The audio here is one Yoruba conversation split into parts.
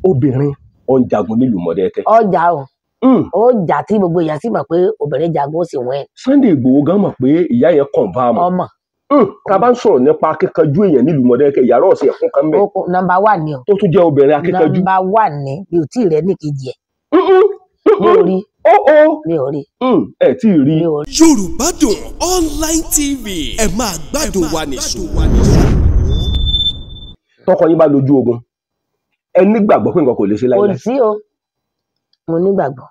obìnrin ọ̀njagun nílùú Modakeke. ọjà o ọjà tí gbogbo èèyàn sì mọ̀ pé obìnrin jagun ó sì wọ́n ẹ̀. Sunday Igboho gan mọ̀ pé ìyá yẹn confirm. ọmọ. Tá a bá ń sọ̀rọ̀ nípa akíkanjú èèyàn nílùú Modakeke yàrá ọ̀sẹ̀ ẹ̀kún kan bẹ̀. nọ́mbà 1 ni o. tó tún jẹ́ obìnrin akíkanjú. nọ́mbà 1 ni mi ò tí ì rẹ́ ní kejì ẹ̀. mi ò rí. mi ò rí. ẹ tí ì rí. Yorùbádùn online TV ẹ máa gbádùn wa nìṣó. tọkọ yín bá lójú ogun ẹ nígbàgbọ́ pé nǹkan kò lè ṣe láíláí. kò sí o mo nígbàgbọ́.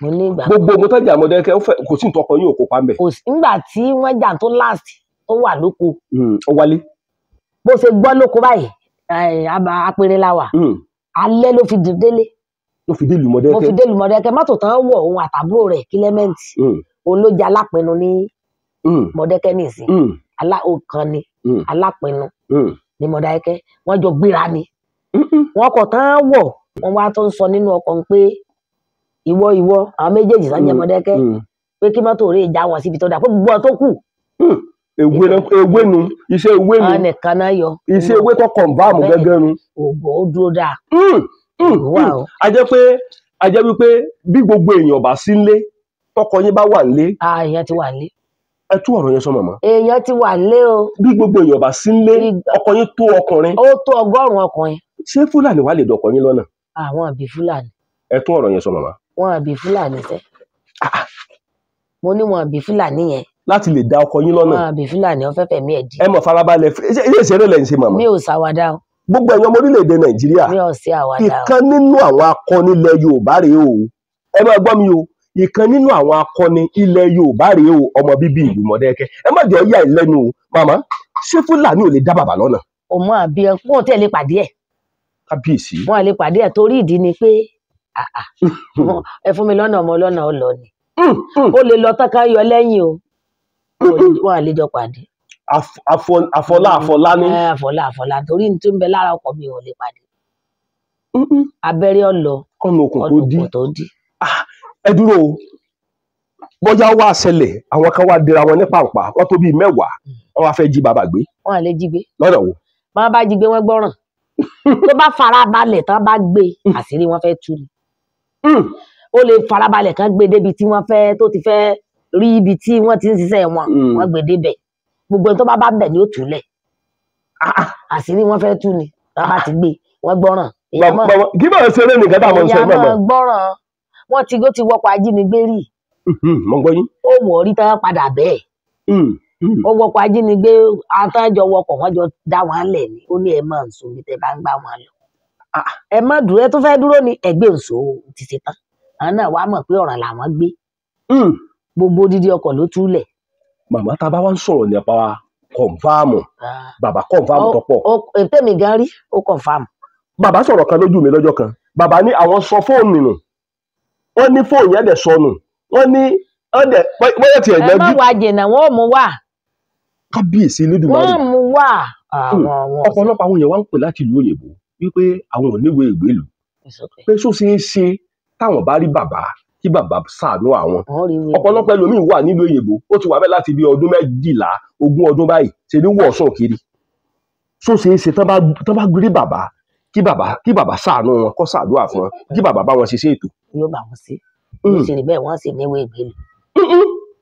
mo nígbàgbọ́. gbogbo ogun tó jà Modakeke kò sí ìtọkọ yín ò kópa ń bẹ̀. kò sí nígbà tí wọ́n jà tó last tó wà lóko. ó wálé. bó ṣe gbọ́ lóko báyìí apẹ̀rẹ̀ la wà. alẹ́ ló fi délé. ló fi dé ìlú Modakeke. mo fi dé ìlú Modakeke mọ́tò tán wọ̀ òun àtàbúrò rẹ̀ Clement. òun ló jẹ́ alápinnu ní Modakeke nìsín. ọ̀kan ni alápinnu ní Modakeke wọ́n jọ gbéra ni. wọ́n kọ̀ tán wọ̀ wọ́n wá tó ń sọ nínú ọkọ̀ pé ìwọ àwọn méjèèjì sáńjẹ Modakeke pé kí mọ́tò rẹ̀ já wọn síbi tó dà pé gbogbo tó kù. ewé nu iṣẹ́ ewé nu nìkan náà yọ iṣẹ́ ewé tó confirm gẹ́gẹ́ nu. ògbó ó dúró dáa. a jẹ́ wípé bí gbogbo èèyàn bá sí nílé tọkọ yín bá wà nílé. èèyàn ti wà nílé. ẹ tún ọ̀rọ̀ yẹn sọ màmá. èèyàn ti wà nílé o. bí gbogbo èèyàn bá sí nílé ọkọ yín tó ọkùnrin. ó tó 100 ọkùnrin. ṣé Fúlàní wà lè dọkọ yín lọ́nà. àwọn àbí Fúlàní. ẹ tún ọ̀rọ̀ yẹn sọ màmá. wọn àbí Fúlàní sẹ́. mo ní wọn àbí Fúlàní yẹn. láti lè da ọkọ yín lọ́nà. wọn àbí Fúlàní ọ̀fẹ́ fẹ̀mí ẹ̀ di. ẹ mọ̀ farabalẹ̀ ilé ìṣeré lẹ̀ ń ṣe màmá. mi ò ṣàwàdà o. gbogbo ẹ̀yàn ọmọ orílẹ̀-èdè Nàìjíríà. mi ò ṣe àwàdà o. ìkan nínú àwọn akọni ilẹ̀ Yorùbá rèé o. ẹ máa gbọ́ mi o. ìkan nínú àwọn akọni ilẹ̀ Yorùbá rèé o ọmọ bíbí ìlú Modakeke. ẹ má jẹ́ ọyá ìlẹ́nu o màmá ṣé Fúlàní ò lè dá bàbá lọ́nà. ọmọ àbí ẹkún tẹ̀ lè pàdé ẹ̀. kábíyèsí. wọn lè pàdé ẹ̀ torí ìdí ni pé ẹ fún mi lọ́nà ọmọ ọlọ́nà ó lọ ni. ó lè lọ tán ká yọ lẹ́yìn o. wọn àlè jọ pàdé. àfọlá ni. àfọlá torí ní tó ń bẹ lára ọkọ mi ò lè pàdé. abẹ́rẹ́ ọ̀lọ́ kọ́nà okùn tó dí. ẹ dúró o bọ́jà wá ṣẹlẹ̀ àwọn kan wá dira wọn ní pàǹpà wọ́n tó bíi 10 wọ́n wá fẹ́ jí bàbá gbé. wọn àlè jí gbé. lọ́dọ̀ wo. máa bá jí gbé wọn gbọ́ràn tó bá farabalẹ̀ tán bá gbé àṣírí wọn fẹ́ tú ni. ó lè farabalẹ̀ kan gbé débi tí wọ́n fẹ́ tó ti fẹ́ rí ibi tí wọ́n ti ń ṣiṣẹ́ wọ́n gbé débẹ̀ gbogbo ẹni tó bá bẹ̀ ni ó túlẹ̀ àṣírí wọn fẹ́ tú ni wọ́n bá ti gbé wọ́n gbọ́ràn. kí bá ṣe eré nìkan táwọn sọ náà. ìyá máa gbọ́ràn wọ́n ti wọ́pọ̀ ajínigbé rí. mo gbọ́ yín. ó wọ̀ rí tán padà bẹ́ẹ̀. ó wọ́pọ̀ ajínigbé àtàjọ wọkọ̀ wọ́n jọ dá wọn lẹ̀ ni ó ní ẹ máa ń so bí tẹ bá ń gbá wọn lọ. ẹ má dúró ẹ tó fẹ́ dúró ní ẹgbẹ́ òṣò ti ṣe tán àwọn náà wàá mọ̀ pé ọ̀ràn làwọn gbé. gbogbo dídí ọkọ̀ ló túlẹ̀. màmá tá a bá wá ń sọ̀rọ̀ nípa kọ̀ǹfàmù bàbá kọ̀ǹfàmù tó pọ̀. ètò mi gan rí ó kọ̀ǹfàmù. bàbá sọ̀rọ̀ kan lójú mi lọ́jọ́ kan bàbá ní àwọn sọ fóònù nù wọ́n ní fóònù yẹn dẹ̀ sọnù wọ́n ní ọ̀dẹ̀ bóyá tiẹ̀ gbẹ́jú. ẹ má wá jìnnà wọn ò mú wá. kábíyèsí Elédùmarè. wọ́n mú wá. ọ̀pọ̀lọpọ̀ àwọn èèyàn wá ń pè láti ìlú òyìnbó wípé àwọn ò níwèé ìgbélùú pé só ṣe é ṣe táwọn bá rí bàbá kí bàbá ṣàánú àwọn. ọ̀pọ̀lọpọ̀ ẹlòmíín wà nílùú òyìnbó ó ti wà bẹ́ẹ̀ láti bí ọdún 12 20 ọdún báyìí ṣe ní wọ̀ọ̀sán kiri só ṣe é ṣe tán bá rí bàbá kí bàbá ṣàánú wọn kó ṣàdúrà fún wọn kí bàbá bá wọn ṣiṣẹ́ ètò. yóò bá wọn sí ṣe ní bẹ́ẹ̀ wọ́n sì níwèé ìgbélùú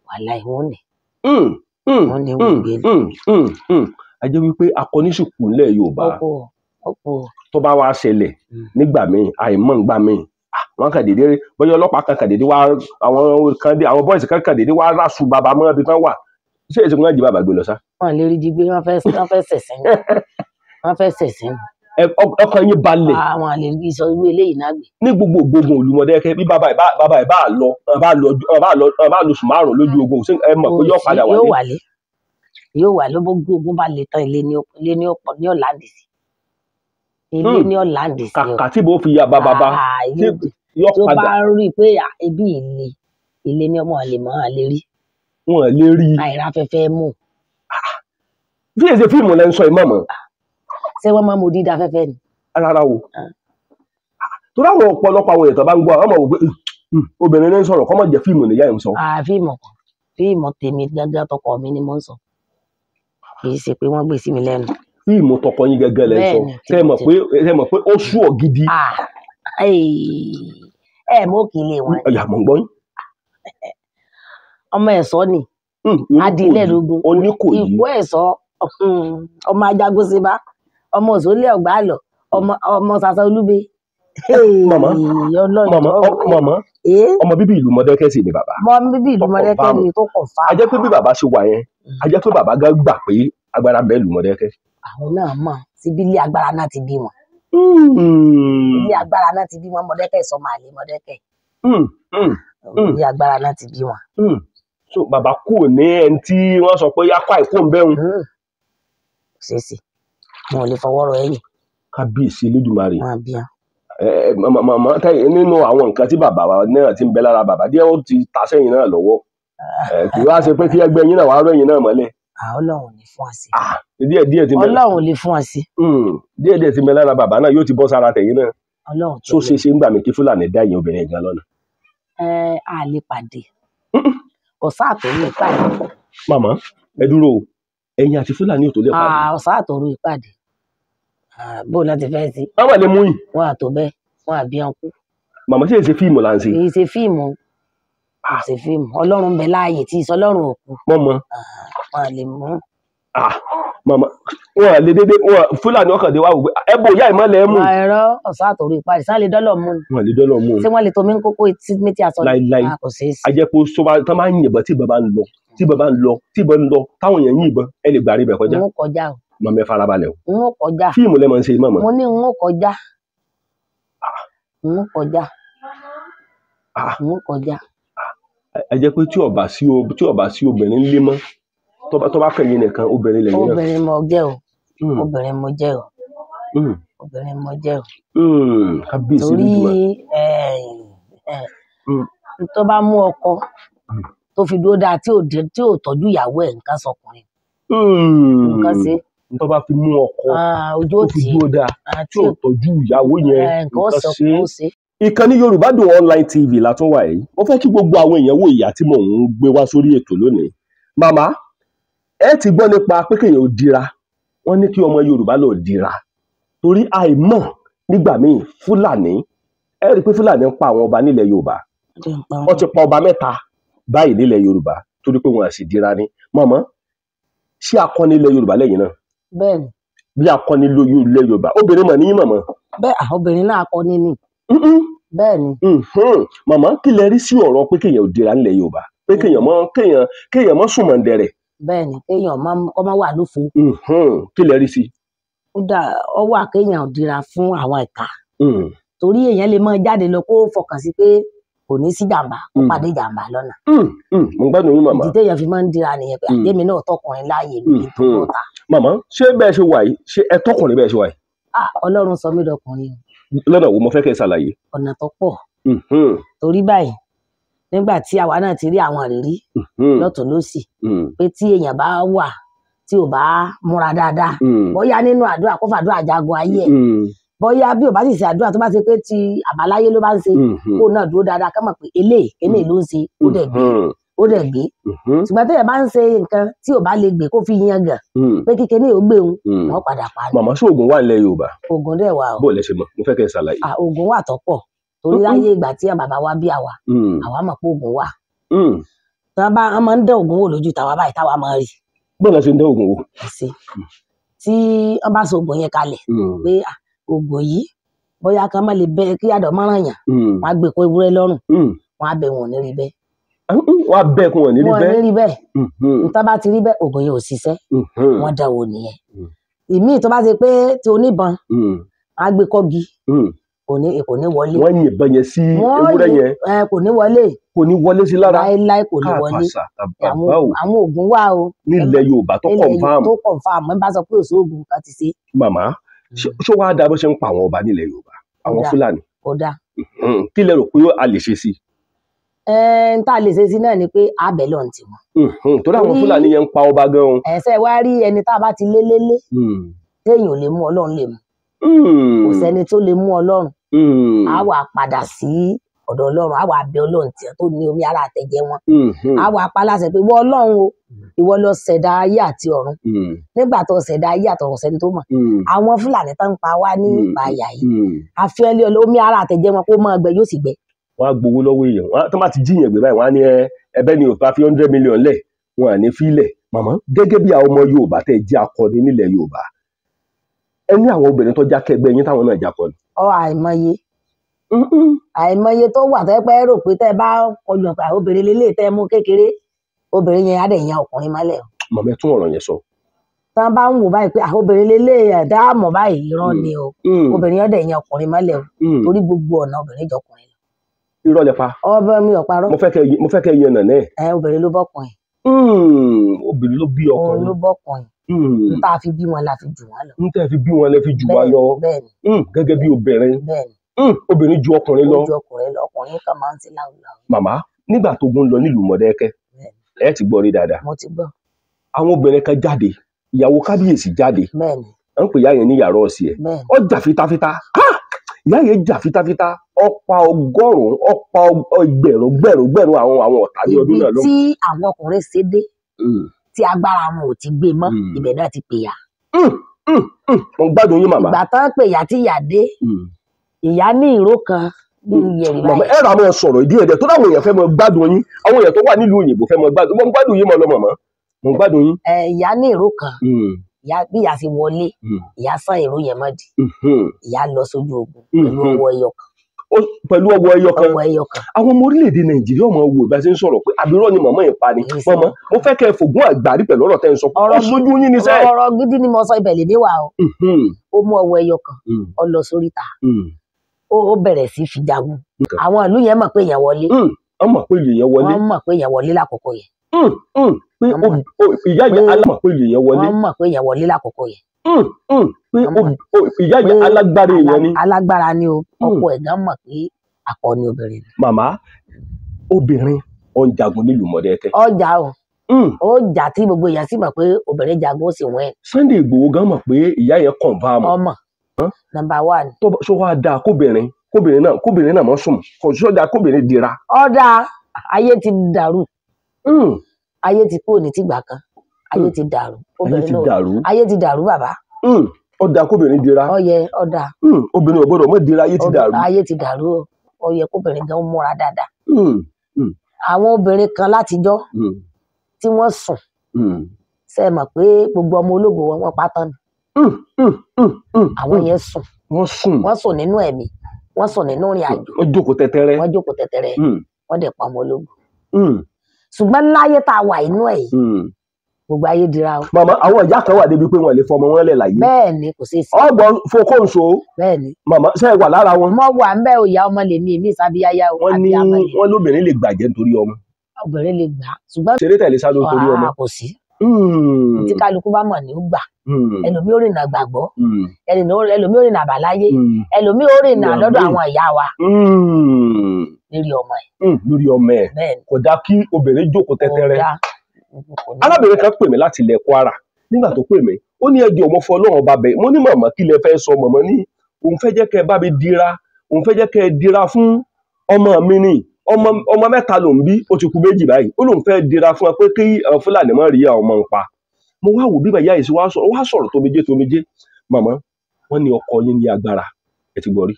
wàhálà ìwọ̀n ni wọ́n níwèé ìgbélùú. a jẹ́ wípé akọ́níṣùkú ńlẹ̀ Yorùbá tó bá wá ṣẹlẹ̀ nígbà míì àìmọ̀ ńgbà míì wọ́n kàn déédé bóyá ọlọ́pàá kan déédé wá àwọn bọ́ìsì kan déédé wá ráṣù bàbá mọ́ ibi tán wà ṣé èsì kan jí bàbá gbé lọ sá. wọ́n lè rí jí gbé wọ́n fẹ́ sẹ̀sìn ọkàn yín balẹ̀. àwọn àlè rí sọ irú eléyìí náà gbé. ní gbogbo ògbógun ìlú Modakeke bí bàbá ẹ̀ bá lọ oṣù 5 lójú ogun ẹ mọ̀ pé yóò padà wálé. yóò wà ló gbogbo ogun bá lè tán ilé ní ọ̀làǹdì sí. ilé ní ọ̀làǹdì sí. kàkà tí bó fi ya bàbá yóò tó padà. bá rí i pé ibi ilé ní ọmọ àlè mọ́ àlè rí. wọn lè rí i. àìráfẹ́fẹ́ mú. bí èsì fíìmù lẹ́ ń sọ ìmọ̀ mọ́. ṣé wọ́n máa mú dídá afẹ́fẹ́ ni. rárá o torí àwọn ọ̀pọ̀lọpọ̀ àwọn èèyàn tó bá ń gbọ́ àwọn ọmọ wò pé obìnrin ní ń sọ̀rọ̀ kọ́ mọ̀ jẹ́ fíìmù nìyá ẹ̀ ń sọ. fíìmù tèmi gángan tọkọ mi ni mo ń sọ kì í ṣe pé wọ́n gbé sí mi lẹ́nu fíìmù tọkọ yín gẹ́gẹ́ lẹ sọ tẹ́ mọ̀ pé ó sú ọ gidi. Mọ́ kì í lè wọ́n. Ọ̀yà mọ̀ ń gbọ́ yín. Ọmọ ẹ̀sọ́ ni adìlẹ́dógún ìkó ẹ̀sọ́ ọmọ ajagunṣeba ọmọ òṣòlé ọgbà àlọ́ ọmọ sàṣà olúbe. Màmá ọmọ bíbí ìlú Modakeke sì ni bàbá. Ọmọ bíbí ìlú Modakeke ni tó kọ̀ fáwọn. A jẹ́ pé bí bàbá ṣe wà yẹn a jẹ́ pé bàbá gan gbà pé agbára bẹ́ẹ̀ ìlú Modakeke. Àwọn náà mọ̀ síbi ilé agbára náà ti bí wọn. Ilé agbára náà ti bí wọn Modakeke sọ máa lé Modakeke. Ilé agbára náà ti bí wọn. So bàbá kú ní ẹni tí wọ́n sọ pé yáká ìkó ń bẹ́hùn. Ṣèṣì wọn ò lè fọwọ́ rọ ẹ̀yìn. Kábíyèsí Elédùmarè. Màmá nínú àwọn nǹkan tí bàbá wa náà ti ń bẹ lára bàbá díẹ̀ ó ti ta sẹ́yìn náà lọ́wọ́ kì í wá ṣe pé kí ẹgbẹ́ yín náà wàá rọ ẹ̀yìn náà mọ́lẹ̀. Ọlọ́run ò ní fún wa sí. díẹ̀ ti bẹ Ọlọ́run ò lè fún wa sí. díẹ̀ ti bẹ lára bàbá náà yóò ti bọ́ sára tẹ̀yìn náà. Ọlọ́run tó so ṣe ń gbà mí kí Fúlàní dá ìyẹn obìnrin gan lọ́nà. A lè pàdé ọ̀sán àtòrú ìpàdé. Màmá ẹ dúró ẹ̀yin àti Fúlàní ò tó lè pàdé. Ọ̀sán àtòrú ìpàdé bó láti fẹ́ sí. Àwọn àlè mú yìí. Wọ́n àtò bẹ́ẹ̀ wọ́n àbí ọkú. Màmá ṣe é ṣe fíìmù là ń ṣe. Kì í ṣe fíìmù ṣe fíìmù Ọlọ́run bẹ láàyè tí ìsọlọ́run òkú. Mọ́mọ́. Wọ́n lè mú. Màmá wọn lè dédé Fúlàní ọkàn dé wá wò pé ẹ bò yá ìmọ̀lẹ̀ ẹ mú. Ẹ̀rọ ọ̀sán àtòrú ìpàdé sáà lè dọ́lọ̀ mú. Wọ́n lè dọ́lọ̀ mú. Ṣé wọ́n lè tomi ń kókó etí méjì aṣọ? Láíláí a jẹ́ pé tó máa ń yìnbọn tí bàbá ń lọ táwọn èèyàn yìnbọn ẹ lè gbàrí bẹ̀ kọjá. N ó kọjá o. Màmá ẹ farabalẹ̀ o. N ó kọjá. Fíìmù lẹ máa ń ṣe màmá. Mo ní n ó kọjá. N ó kọjá. N ó kọjá. Ẹ jẹ́ pé tí ọba sí obìnrin lé mọ́ tó bá fẹ̀yìn nìkan obìnrin lẹ́yìn náà. Obìnrin mo jẹ́ o. Obìnrin mo jẹ́ o. Obìnrin mo jẹ́ o. Kábíyèsí torí tó bá mú ọkọ tó fi dúró dáa tí ò tọ́jú ìyàwó ẹ̀ nǹkan sọkùnrin. Nǹkan ṣe. Tó bá fi mú ọkọ tó fi dúró dáa tí ò tọ́jú ìyàwó yẹn nǹkan ṣe. Ìkànnì yorubadunonlinetv la tún wà yìí. Mo fẹ́ kí gbogbo àwọn èèyàn wo ìyà tí mò ń gbé wá sórí ètò lónìí. Màmá ẹ ti gbọ́ nípa pé kéèyàn ò dira. Wọ́n ní kí ọmọ Yorùbá lọ dira. Torí àìmọ̀ nígbà míì Fúlàní ẹ rí i pé Fúlàní ń pa àwọn ọba nílẹ̀ Yorùbá. Wọ́n ti pa ọba 3 báyìí nílẹ̀ Yorùbá torí pé wọn àṣì dira ni. Màmá ṣé akọni ilẹ̀ Yorùbá lẹ́yìn náà? Bẹ́ẹ̀ni. Bí akọni ilẹ̀ Yorùbá obìnrin mọ̀ níyìn màmá. Bẹ́ẹ̀ obìnrin náà akọni ni. Bẹ́ẹ̀ni. Màmá kí lẹ rí sí ọ̀rọ̀ pé kéèyàn ò dira nílẹ̀ Yorùbá pé kéèyàn mọ́ sùn mọ̀ǹdẹ̀rẹ̀. Bẹ́ẹ̀ni kéèyàn kọ́ máa wà lófo. Kí lẹ rí sí. Ó dà ọwọ́ àkéèyàn ò dira fún àwọn ìka. Torí èèyàn lè máa jáde lọ kó fọkàn sí pé kò ní sí jàǹbá kó pàdé jàǹbá lọ́nà. Mo gbádùn yín màmá. Ìdí téèyàn fi máa ń dira nìyẹn pé àjẹmí náà tọkùnrin láàyè mi tó lọ́ta. Màmá ṣé bẹ́ẹ̀ ṣe wà yìí ṣé ẹ tọkùnrin bẹ́ẹ̀ ṣe wà yìí. Ọlọ́run sọ mí dọkùnrin. Lọ́nà wo mo fẹ́ kẹ́ ẹ ṣàlàyé. Ọ̀nà tó pọ̀. Torí báyìí nígbà tí àwa náà ti rí àwọn àrírí lọ́tún lósì pé tí èèyàn bá wà tí ò bá múra dáadáa bóyá nínú àdúrà kó fàdúrà jagun ayé ẹ̀ bóyá bí ò bá sì ṣe àdúrà tó bá ṣe pé ti àbáláyé ló bá ń ṣe kó náà dúró dáadáa ká mọ̀ pé eléyìí ló ń ṣe ó dẹ̀ gbé ṣùgbọ́n téèyàn bá ń ṣe nǹkan tí ò bá lè gbé kó fi yan gàn pé kíkẹ́ ní ò gbé òun wọ́n padà pa ni. Màmá ṣé oògùn wà nílẹ̀ Yorùbá? Oògùn dẹ̀ wà o. Bó lẹ ṣe mọ̀ mo fẹ́ kẹ́ ẹ ṣàlàyé. Oògùn wà tó pọ̀ torí láyé ìgbà tí bàbá wa bí àwa mọ̀ pé oògùn wà. Wọ́n máa ń dán oògùn wò lójú tàwa báyìí táwa máa rí. Bọ́ọ̀lù ṣe ń dán oògùn wò. Tí wọ́n bá so oògùn yẹn kalẹ̀ pé oògùn yìí bóyá kan má lè bẹ kí àdọ̀ mọ́ràn yàn wọ́n á gbé kó ewúrẹ́ lọ́rùn wọ́n á bẹ wọn ò ní rí bẹ́ẹ̀. Wọ́n á bẹ kún wọn ní rí bẹ́ẹ̀. Wọ́n ní rí bẹ́ẹ̀. Nítorí bá ti rí bẹ́ẹ̀ oògùn yẹn ò ṣiṣẹ́ wọ́n dá wò nìyẹn. Ìmíì tó bá ṣe pé ti oníbọn wọ́n á gbé kọ́gi kò ní wọlé. Wọ́n yìnbọn yẹn sí ewúrẹ́ yẹn. Kò ní wọlé. Kò ní wọlé sí lára. Láéláé kò ní wọlé. Àwọn oògùn wà o. Nílẹ̀ Yorùbá tó confirm. Tó confirm ẹ bá sọ pé òṣù oògùn kan ti ṣe. Màmá ṣé wàá dáa bó ṣe ń pa àwọn ọba nílẹ̀ Yorùbá àwọn Fúlàní. Ó dáa. Kí lẹ rò pé a lè ṣe sí? N tá a lè ṣe sí náà ni pé abẹ lọ ti wọn. Torí àwọn Fúlàní yẹn ń pa ọba gan-an. Ẹ̀sẹ̀ wá rí ẹni tá a bá ti lé téèyàn ò lè mú Ọlọ́run lè mú. Kò sẹ́ni tó lè mú Ọlọ́run. A wà padà sí ọ̀dọ̀ Ọlọ́run á wà bẹ Ọlọ́run tí tó ní omi ara àtẹ̀jẹ́ wọn á wà pa láṣẹ pé wọ́n Ọlọ́run o ìwọ ló ṣẹ̀dá ayé àti ọ̀run nígbà tó ṣẹ̀dá ayé àtọ̀run sẹ́ni tó mọ̀ àwọn Fúlàní tó ń pa wá ní ìpayà yìí àfẹ́lẹ́ omi ara àtẹ̀jẹ́ wọn kó máa gbẹ yóò sì gbẹ. wọ́n á gbowó lọ́wọ́ èèyàn tó bá ti jíyàn gbé báyìí wọ́n á ní ẹbẹ́ ni òpá fi 100 million lẹ̀ wọn à ní fílẹ̀. Màmá gẹ́gẹ́ bí àwọn ọmọ Yorùbá tẹ́ jẹ́ akọni nílẹ̀ Yorùbá ẹ ní àwọn obìnrin tó jákẹ́gbẹ́ yín táwọn náà jákọni. àìmọye tó wà tẹ́ pẹ́ rò pé tẹ́ bá kọlu ọ̀pá obìnrin lélẹ̀ tẹ́ mú kékeré obìnrin yẹn á dẹ̀ yan ọkùnrin mọ́lẹ̀. Màmá ẹ tún ọ̀rọ̀ yẹn sọ. tán bá ń wò báyìí pé obìnrin lélẹ̀ ẹ̀dá àmọ̀ báyìí irọ́ ni o obìnrin yẹn dẹ̀ yan ọkùnrin mọ́lẹ̀ o torí gbogbo ọ̀nà obìnrin jọkùnrin lọ. Irọ́ lẹ pa. ọbẹ̀ mi ò parọ́. mo fẹ́ kẹ́ yan nànẹ́. obìnrin ló bọ́kùnrin. obìnrin ló bí ọkùnrin. òun ló bọ́kùnrin. n tá a fi bí wọn la fi jù wọn lọ. n tẹ́ fi bí wọn lẹ fi jù wá lọ. gẹ́gẹ́ bí obìnrin. obìnrin ju ọkùnrin lọ. ọkùnrin kan máa ń ti láwùláwù. Màmá nígbà tó gún lọ nílùú Modakeke ẹ ti gbọ́ rí dáadáa. mo ti gbọ́. àwọn obìnrin kan jáde ìyàwó kábíyèsí jáde à ń pè ìyá yẹn ní yàrá ọ̀sì ẹ̀ ó jà fitafita ìyá yẹn jà fitafita ọ̀pá ọgọ́rùn-ún ọ̀pá ẹgbẹ̀rún àwọn ọ̀tá ní ọdún náà lọ. ibi tí àwọn ọkùnrin ṣe dé tí agbára wọn ò ti gbé mọ́ ibẹ̀ náà ti pè ya. mo gbádùn yín màmá. ìgbà tán pè ya tí ìyá dé ìyá ní ìró kan bí yẹ̀rì báyìí. màmá ẹ rà máa sọ̀rọ̀ ìdí ẹ̀dẹ̀ tó dáwọn èèyàn fẹ́ mọ gbádùn yín àwọn èèyàn tó wà nílùú òyìnbó fẹ́ mọ gbádùn mo ń gbádùn yín mọ́ lọ màmá mo ń gbádùn yín. ìyá ní ìró kan bí ìyá sì wọlé ìyá sán ìró yẹn mọ́ di ìyá lọ sójú ogun pẹ̀lú ọwọ́ ẹyọ kan. pẹ̀lú ọwọ́ ẹyọ kan àwọn ọmọ orílẹ̀-èdè Nàìjíríà ọmọ wo ìbá ṣe ń sọ̀rọ̀ pé àbírọ́ ni màmá yẹn pa ni màmá mo fẹ́ kẹ́ ẹ fògùn àgbàrí pẹ̀lú ọ̀rọ̀ tẹ́ ń sọ ọ̀rọ̀ lójú yín ni sẹ́. ọ̀rọ̀ gidi ni mo sọ ibẹ̀ lèmi wà o ó mú ọwọ́ ẹyọ kan ó lọ sóríta ó bẹ̀rẹ̀ sí fi jagun àwọn ìlú yẹn mọ̀ pé èèyàn wọlé wọ́n mọ̀ pé èèyàn wọlé wọ́n mọ̀ pé èèyàn wọlé lákòókò yẹn ìyá yẹn alámọ̀ pé èèyàn wọlé wọ́n mọ̀ pé èèyàn wọlé lákòókò yẹn ìyá yẹn alágbára èèyàn ni alágbára ni o ọkọ ẹ̀ gan mọ̀ pé akọni obìnrin. Màmá obìnrin ó ń jagun nílùú Modakeke. ọjà ó jà tí gbogbo èèyàn sì mọ̀ pé obìnrin jagun ó sì wọ́n. Sunday Igboho gan mọ̀ pé ìyá yẹn kàn bá a mọ̀. ọmọ number one. tó wá dáa kóbìnrin náà mọ̀ sùn kò sọ́jà kóbìnrin dira. ọ̀dà ayé ti dàrú ayé ti kúrò ní tìgbà kan ayé ti dàrú ayé ti dàrú bàbá. ọ̀dà kóbìnrin dira. ọ̀dà. obìnrin ò gbọ́dọ̀ mọ̀ dira ayé ti dàrú. ayé ti dàrú ó yẹ kóbìnrin gan múra dáadáa. àwọn obìnrin kan látijọ́ tí wọ́n sùn ṣe mọ̀ pé gbogbo ọmọ ológo wọn pátán ni. àwọn yẹn sùn wọ́n sùn nínú ẹ̀mí wọ́n sùn nínú ìrìn àjò. wọ́n jókòó tẹ́tẹ́rẹ́. wọ́n dẹ̀ pa ọmọ ológo. ṣùgbọ́n láyé tá a wà inú ẹ̀ yìí gbogbo ayé dira o. Màmá àwọn ìyá kan wà débi pé wọn lè fọmọ wọn lẹ̀ láyé. bẹ́ẹ̀ni kò sí sí. ọgbọ́n fokóǹso. bẹ́ẹ̀ni. Màmá ṣe é wà lára wọn. mo wà ń bẹ́ òyà ọmọ lèmi èmi ìsàbíyáyá o. wọ́n lóbìnrin lè gbàjẹ́ nítorí ọmọ. obìnrin lè gbà ṣùgbọ́n. ṣeré tẹ̀lé sá ló torí ọmọ. kò sí. tí kálukú bá mọ̀ ní ó gbà. ẹlòmíì ó rìnà gbàgbọ́ ẹlòmíì ó rìnà àbáláyé ẹlòmíì ó rìnà lọ́dọ̀ àwọn ìyá wa. lórí ọmọ ẹ̀ kò dá kí obìnrin jókòó tẹ́tẹ́rẹ́. arábìnrin kan pè mí láti ilẹ̀ Kwara nígbà tó pè mí ó ní ẹjọ́ ọmọ fọ Ọlọ́run bá bẹ̀ mo ní màmá kí lẹ fẹ́ sọ màmá ní òun fẹ́ jẹ́ kẹ́ ẹ bá mi dira òun fẹ́ jẹ́ kẹ́ ẹ dira fún ọmọ mi ni ọmọ mẹ́ta ló ń bí ó ti kú méjì báyìí ó lóun fẹ́ dira fún ẹ pé kí Fúlàní má rí àwọn ọmọ ń pa mo wá wò bí bàyá yìí sí wá sọ̀rọ̀ tó méje màmá wọ́n ní ọkọ yín ní agbára ẹ ti gbọ́ rí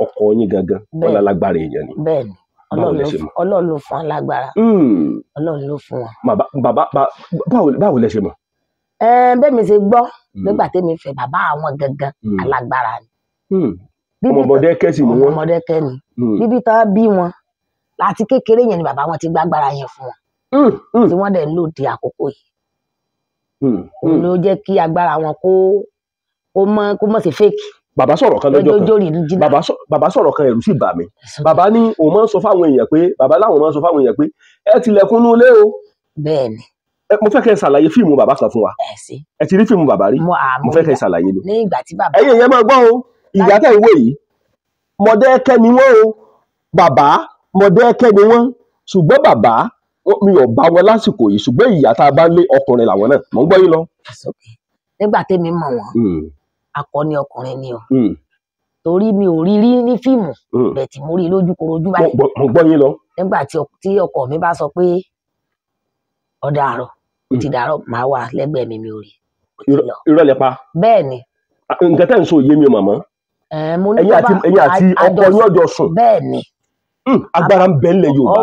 ọkọ yín gangan wọ́n lálágbára èèyàn ni. bẹ́ẹ̀ni Ọlọ́run ló fún alágbára Ọlọ́run ló fún wọn. báwo lẹ ṣe mọ̀. bẹ́ẹ̀ mi ṣe gbọ́ nígbà tẹ́mi fẹ́ bàbá àwọn gangan alágbára ni. ọmọ Modakeke sì ni wọ́n. ọmọ Modakeke ni bíbí tán bí wọn láti kékeré yẹn ni bàbá wọn ti gbàgbára yẹn fún wọn tí wọ́n dẹ̀ ń lò di àkókò yìí. òun ló jẹ́ kí agbára wọn kó mọ̀ sí fake. Bàbá sọ̀rọ̀ kan lọ́jọ́ kan bàbá sọ̀rọ̀ kan ẹ̀rù sì bà mí bàbá ní òun máa ń sọ fáwọn èèyàn pé bàbá láwọn máa ń sọ fáwọn èèyàn pé ẹ tilẹ̀kùn inú ilé o. bẹ́ẹ̀ni. mo fẹ́ kẹ́ ẹ ṣàlàyé fíìmù bàbá kan fún wa ẹ ti rí fíìmù bàbá rí mo fẹ́ kẹ́ ẹ ṣàlàyé ni. ní ìgbà tí bàbá. ẹ̀yin èèyàn máa gbọ́ o ìyá tẹ̀ ń wò yìí Modakeke ni wọ́n o bàbá Modakeke ni wọ́n ṣùgbọ́n bàbá mi ò bá wọn lásìkò yìí ṣùgbọ́n ìyá tá a bá lé ọkùnrin làwọn náà mò ń gbọ́ yín lọ. nígbà tẹ́mi mọ̀ wọ́n akọni ọkùnrin ni o torí mi ò rí ní fíìmù bẹ́ẹ̀ tí mo rí lójú korojú báyìí. mo gbọ́ yín lọ. nígbà tí ọkọ mi bá sọ pé ọ̀dà àrọ̀ ti dàrọ̀ máa wà lẹ́gbẹ̀ẹ́ mi ò rí. irọ́ lẹ pa. bẹ́ẹ̀ ni. nǹkan tẹ́ ń sọ yé mi màmá. ẹ̀yin àti ọkọ yín ọjọ́ sùn. bẹ́ẹ̀ ni. agbára ń bẹ ńlẹ̀ Yorùbá.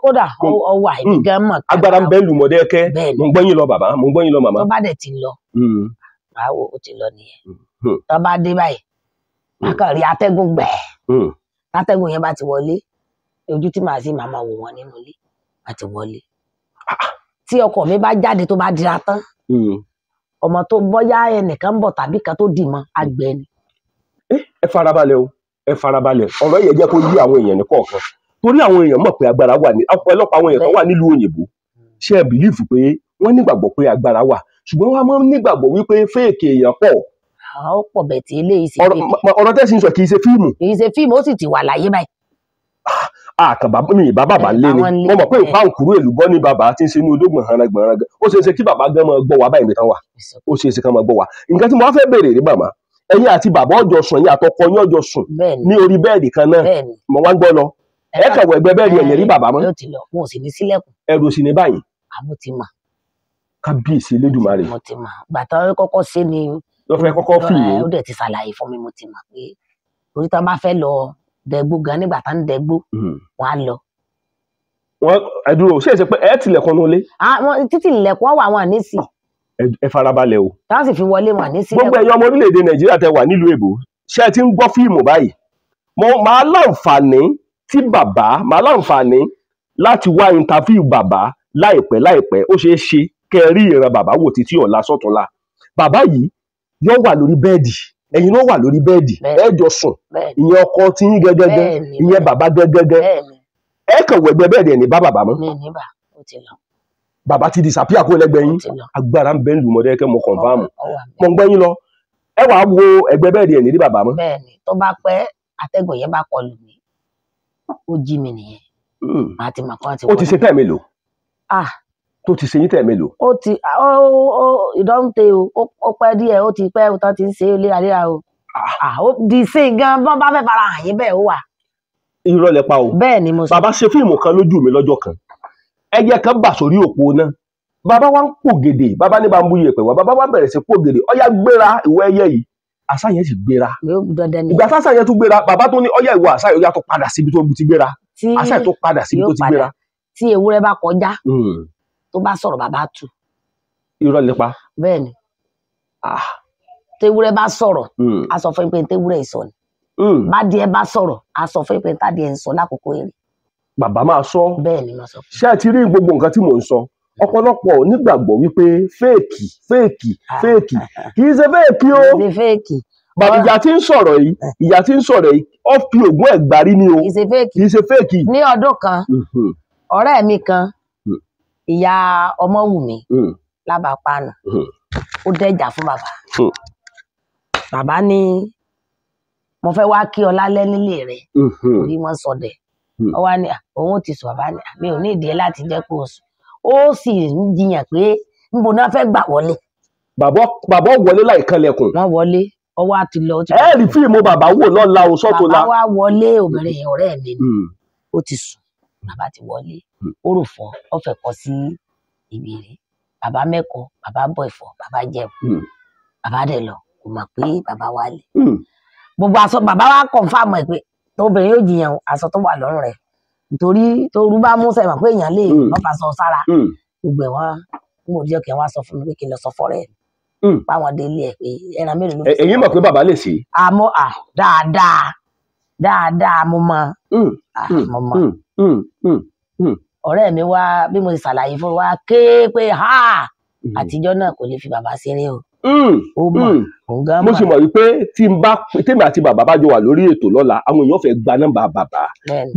kódà ọwà ìbí gan mọ̀. agbára ń bẹ ńlù Modakeke. mo ń gbọ́ yín lọ bàbá mo ń gbọ́ yín lọ màmá. tó bá dẹ̀ ti lọ báwo ó ti lọ nìyẹn. tó bá dé báyìí akọ̀rí atẹ́gùn gbẹ̀ẹ́ atẹ́gùn yẹn bá ti wọlé ojú tí màá sí màmá wò wọ́n nínú ilé àti wọlé. tí ọkọ mi bá jáde tó bá dira tán ọmọ tó bọ́yá ẹnìkan ń bọ̀ tàbí kan tó dì mọ́ àgbẹ̀ ni. ẹ farabalẹ̀ o ẹ farabalẹ̀ ọ̀rọ̀ yẹn jẹ́ kó yí àwọn èèyàn ní kọ̀ọ̀kan torí àwọn èèyàn mọ̀ pé agbára wà ní ọ̀pọ̀lọpọ̀ àwọn èèyàn kan wà nílùú òyìnbó ṣé ẹ bìlífù pé wọ́n nígbàgbọ́ pé agbára wà ṣùgbọ́n wọ́n máa ń nígbàgbọ́ wípé fẹ́ẹ̀kì èèyàn pọ̀. ó pọ̀ bẹ̀ tí eléyìí ṣe fíìmù. ọ̀rọ̀ tẹ́sí ń sọ kì í ṣe fíìmù. kì í ṣe fíìmù ó sì ti wà láyé báyìí. àkànbá mi ìbá bàbá lé ni mo mọ̀ pé ìpá òkúrú èlùbọ́ ní bàbá tí ń ṣe inú odó gbọ̀nràn ó ṣeé ṣe kí bàbá gan máa gbọ́ wa báyìí mi tán wà ó ṣeé ṣe kán máa gbọ́ wa nǹkan tí mo wá fẹ́ béèrè rí bàbá ẹ̀yin àti bàbá ọjọ́ sùn ẹ̀yin àtọkọ yín ọjọ́ sùn ní orí bẹ́ẹ̀dì kan náà mo wá ń gbọ́ lọ ẹ kàn wọ ẹgbẹ́ bẹ́ẹ̀dì ẹ̀yìn rí bàbá mọ́ ẹrù sì ní báyìí. àmọ́ ti mà. kábíyèsí Elédùmarè. mo ti mà gbàtà kọ́kọ́ ṣe ni lọ́fẹ̀ẹ́ kọ́kọ́ fì yín. ó dẹ̀ ti ṣàlàyé fún mi mo ti mà pé orí tá a bá fẹ́ lọ dẹgbó gan nígbà tá ń dẹgbó wọn á lọ. wọn ẹdúró ṣé èsì pé ẹ tilẹ̀kùn ní ilé. títí ilẹ̀kùn wà wọn ní sí. ẹ farabalẹ̀ o. táwọn sì fi wọlé wọn ní sílẹ̀. gbogbo ẹ̀yin ọmọ orílẹ̀-èdè Nàìjíríà tẹ wà nílùú èbó ṣé ẹ ti ń gbọ́ fíìmù báyìí máa láǹfààní láti wá interview bàbá láìpẹ́ ó ṣeé ṣe kẹ́ ẹ rí ìran bàbá wò títí ọ̀la sọ́túnla bàbá yìí yóò wà lórí bẹ́ẹ̀dì ẹ̀yin ló wà lórí bẹ́ẹ̀dì ẹ jọ sùn ìyẹn ọkọ tí yín gẹ́gẹ́gẹ́ ìyẹn bàbá gẹ́gẹ́gẹ́ ẹ kàn wọ ẹgbẹ́ bẹ́ẹ̀dì ẹ̀ ní bá bàbá mọ́. bàbá ti disappear kó lẹ́gbẹ̀ẹ́ yín agbára ń bẹ ń lù Modakeke mo confirm mo ń gbẹ́ yín lọ ẹ wàá wo ẹgbẹ́ bẹ́ẹ̀dì ẹ̀ ní rí bàbá mọ́. bẹ́ẹ̀ni tó bá pẹ́ atẹ́gùn yẹn bá kọlù mí ó jí mi nìyẹn màá ti mọ̀ kán ti wọlé. ó ti ṣe tẹ́ mélòó. tó ti ṣe yín tẹ́ mélòó. ó ti ìdánwò ó pẹ́ díẹ̀ ó ti pẹ́ tó ti ń ṣe léraléra o. ó di sí gan bọ́n bá fẹ́ fara hàn yín bẹ́ẹ̀ ó wà. irọ́ lẹ pa o. bẹ́ẹ̀ ni mo sọ. bàbá ṣe fíìmù kan lójú mi lọ́jọ́ kan ẹyẹ kan bà sórí òpó náà bàbá wa ń pògèdè bàbá ní bá ń bú iyẹ̀pẹ̀ wá bàbá wa bẹ̀rẹ̀ sí pògèdè ọ̀yá gbéra ìwọ ẹyẹ yìí àṣà yẹn sì gbéra. ìgbà táṣà yẹn tún gbéra bàbá tó ní ọ̀yá ìwọ àṣà yẹn tó padà síbi tó ti gbéra àṣà yẹn tó padà síbi tó ti gbéra. tí ewúrẹ́ bá kọjá tó bá sọ̀rọ̀ bàbá tù. irọ́ lẹ pa. bẹ́ẹ̀ ni tewúrẹ́ bá sọ̀rọ̀ a sọ fún pé tewúrẹ́ ìsọ ni bádìẹ bá sọ̀rọ̀ a sọ fún pé tádìẹ ń sọ lákòókò èrè. bàbá máa sọ. bẹ́ẹ̀ ni máa sọ. ṣé ẹ ti rí gbogbo nǹkan tí mò ń sọ ọ̀pọ̀lọpọ̀ nígbàgbọ́ wípé fẹ́ẹ̀kì kì í ṣe fẹ́ẹ̀kì o. kì í ṣe fẹ́ẹ̀kì. bàbá ìyá tí ń sọ̀rọ̀ yìí ó fi ògùn ẹ̀gbárí ni o. kì í ṣe fẹ́ẹ̀kì. ní ọdún kan ọ̀rẹ́ mi kan ìyá Ọmọwùmí lábàápáànù ó dẹ́jà fún bàbá. bàbá ní mo fẹ́ wá kí ọ lálẹ́ nílé rẹ̀ orí wọn sọdẹ̀ ọ wá ní òun ti sùn bàbá ní mi ò ní ìdí láti jẹ́ kó o sùn ó sì ń jiyàn pé níbo náà fẹ́ gbà wọlé. bàbá wọlé láì kanlẹ̀kùn. wọ́n wọlé ọwọ́ àti lọ. ẹ rí fíìmù bàbá wò lọ́la o sọ́tò la. bàbá wa wọlé obìnrin ọ̀rẹ́ mi ni ó ti sùn bàbá ti wọlé ó rò fọ́ ọ fẹ́ kọ́ sí ìbéèrè bàbá mẹ́kọ̀ọ́ bàbá bọ̀ ẹ̀fọ́ bàbá jẹun bàbá dẹ̀ lọ kò mọ̀ pé bàbá wà lẹ̀. gbogbo aṣọ bàbá wa kọ̀ǹfàmù ẹ̀ pé tóbìnrin yóò jiyàn aṣọ tó wà lọ́rùn rẹ̀ nítorí tóru bá mú sẹ́yìn pé èèyàn lè má fa sọ sára gbogbo ẹ̀ wọ́n ń wò díẹ̀ kí wọ́n sọ fún mi pé kí n lọ sọ fọ́rẹ́ ẹ̀ báwọn délé ẹ̀ pé ẹran mélòó ló fi. ẹ̀yin mọ̀ pé bàbá lè ṣe. àmọ́ dáadáa mo mọ̀ ọ̀rẹ́ mi wá bí mo ti ṣàlàyé fún wa ké pé àtijọ́ náà kò lè fi bàbá ṣeré o. ó mọ̀ òun gan mọ̀. mo sì mọ̀ wípé tèmi àti bàbá bá jọ wà lórí ètò lọ́la àwọn èèyàn fẹ́ gba nọ́mbà bàbá